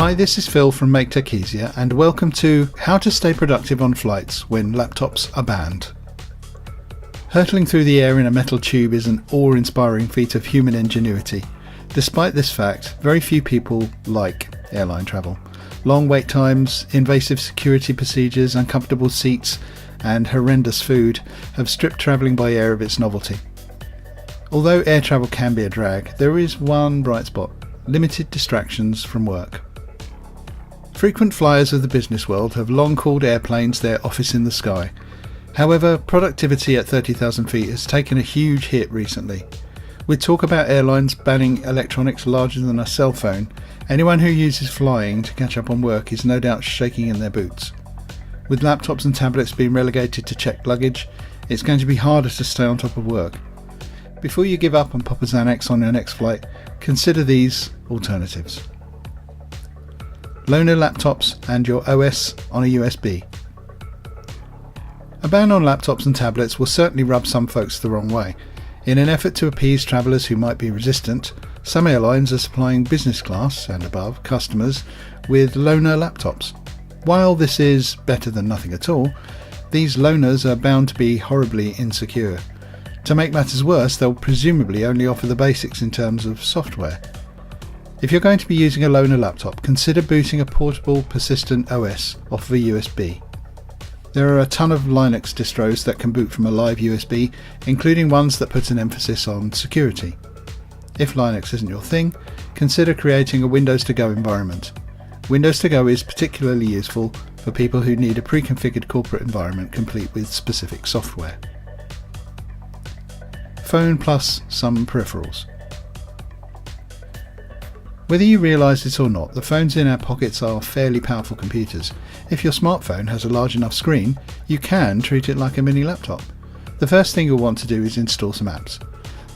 Hi, this is Phil from Make Tech Easier, and welcome to How to Stay Productive on Flights When Laptops Are Banned. Hurtling through the air in a metal tube is an awe-inspiring feat of human ingenuity. Despite this fact, very few people like airline travel. Long wait times, invasive security procedures, uncomfortable seats, and horrendous food have stripped travelling by air of its novelty. Although air travel can be a drag, there is one bright spot: limited distractions from work. Frequent flyers of the business world have long called airplanes their office in the sky. However, productivity at 30,000 feet has taken a huge hit recently. With talk about airlines banning electronics larger than a cell phone, anyone who uses flying to catch up on work is no doubt shaking in their boots. With laptops and tablets being relegated to checked luggage, it's going to be harder to stay on top of work. Before you give up and pop a Xanax on your next flight, consider these alternatives. Loaner laptops and your OS on a USB. A ban on laptops and tablets will certainly rub some folks the wrong way. In an effort to appease travellers who might be resistant, some airlines are supplying business class and above customers with loaner laptops. While this is better than nothing at all, these loaners are bound to be horribly insecure. To make matters worse, they'll presumably only offer the basics in terms of software. If you're going to be using a loaner laptop, consider booting a portable persistent OS off of a USB. There are a ton of Linux distros that can boot from a live USB, including ones that put an emphasis on security. If Linux isn't your thing, consider creating a Windows to Go environment. Windows to Go is particularly useful for people who need a pre-configured corporate environment complete with specific software. Phone plus some peripherals. Whether you realise this or not, the phones in our pockets are fairly powerful computers. If your smartphone has a large enough screen, you can treat it like a mini laptop. The first thing you'll want to do is install some apps.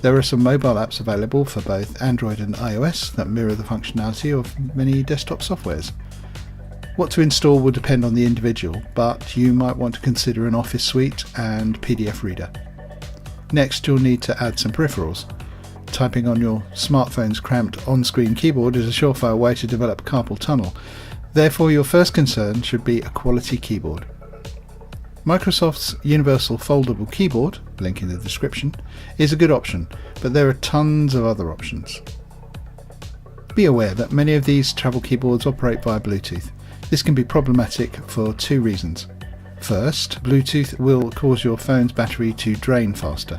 There are some mobile apps available for both Android and iOS that mirror the functionality of many desktop softwares. What to install will depend on the individual, but you might want to consider an Office suite and PDF reader. Next, you'll need to add some peripherals. Typing on your smartphone's cramped on-screen keyboard is a surefire way to develop carpal tunnel. Therefore, your first concern should be a quality keyboard. Microsoft's Universal Foldable Keyboard, link in the description, is a good option, but there are tons of other options. Be aware that many of these travel keyboards operate via Bluetooth. This can be problematic for two reasons. First, Bluetooth will cause your phone's battery to drain faster.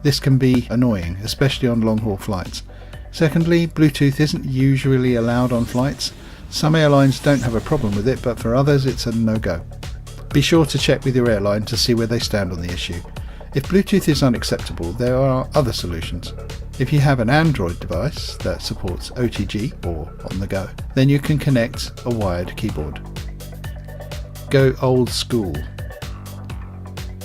This can be annoying, especially on long-haul flights. Secondly, Bluetooth isn't usually allowed on flights. Some airlines don't have a problem with it, but for others it's a no-go. Be sure to check with your airline to see where they stand on the issue. If Bluetooth is unacceptable, there are other solutions. If you have an Android device that supports OTG or on the go, then you can connect a wired keyboard. Go old school.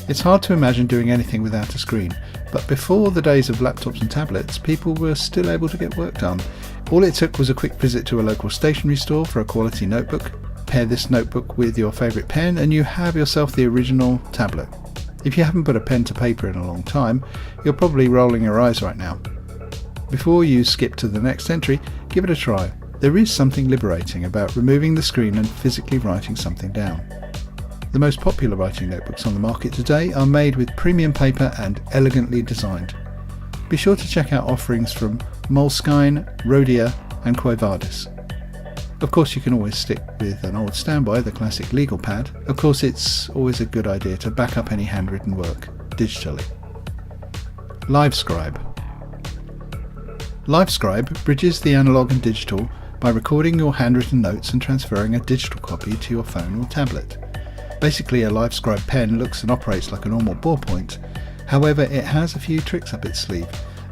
It's hard to imagine doing anything without a screen, but before the days of laptops and tablets, people were still able to get work done. All it took was a quick visit to a local stationery store for a quality notebook. Pair this notebook with your favourite pen and you have yourself the original tablet. If you haven't put a pen to paper in a long time, you're probably rolling your eyes right now. Before you skip to the next entry, give it a try. There is something liberating about removing the screen and physically writing something down. The most popular writing notebooks on the market today are made with premium paper and elegantly designed. Be sure to check out offerings from Moleskine, Rhodia and Quo Vadis. Of course, you can always stick with an old standby, the classic legal pad. Of course, it's always a good idea to back up any handwritten work digitally. Livescribe. Livescribe bridges the analog and digital by recording your handwritten notes and transferring a digital copy to your phone or tablet. Basically, a Livescribe pen looks and operates like a normal ballpoint. However, it has a few tricks up its sleeve.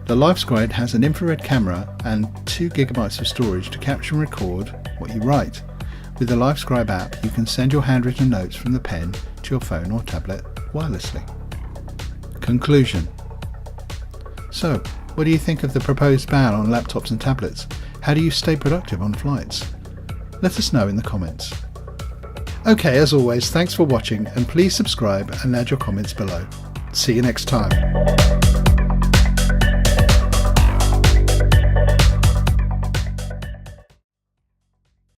The Livescribe has an infrared camera and 2 GB of storage to capture and record what you write. With the Livescribe app, you can send your handwritten notes from the pen to your phone or tablet wirelessly. Conclusion. So, what do you think of the proposed ban on laptops and tablets? How do you stay productive on flights? Let us know in the comments. Okay, as always, thanks for watching and please subscribe and add your comments below. See you next time.